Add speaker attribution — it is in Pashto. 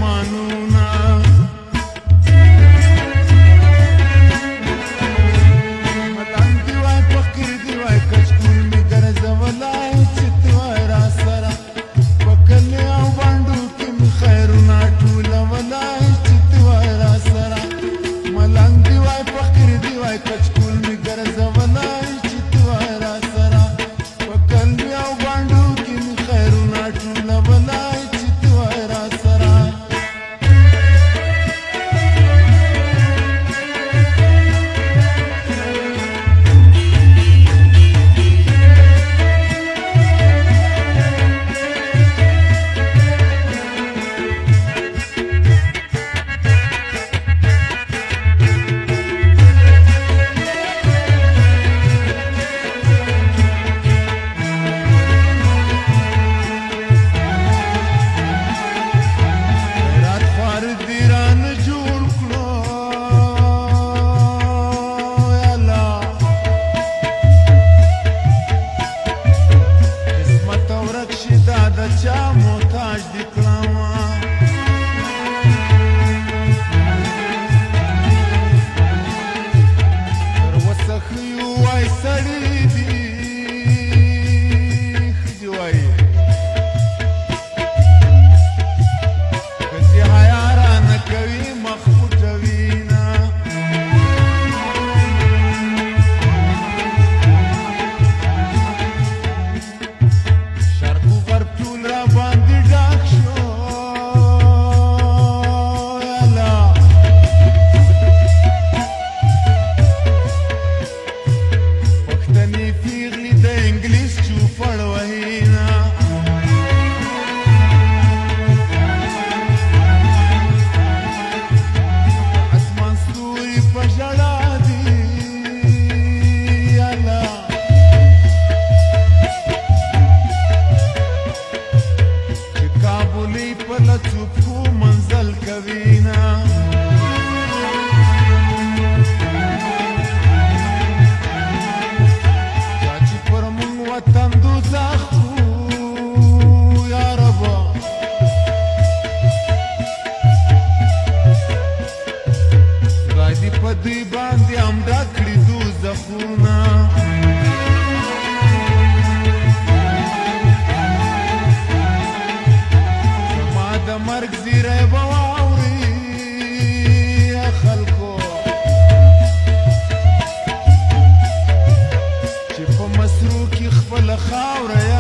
Speaker 1: ارمانونه ملنګ دی وای فقیر دی وای کچکول می ګرځولای چې ته وای را سره په کلي او بانډو کې مې خیرونه ټولولای چې ته وای را سره ملنګ دی وای فقیر دی وای کچکول می ګرځولای چې ته وای را سره په کلي او بانډو کې مې خیرونه ټولولای چې ته وای را سره چا محتاج دی کړما تر وسخیو وای سړی دی خدي وای کسي حیا را نه کوي مخفوټوي نه منزل کوینا چاچی پر مون وطن دوزخ یا رب خدای دې په دوی باندې امدا کړي دوزخونه د مرګ زیری به واوري خلکو چې په مسرو کې خپله خاوره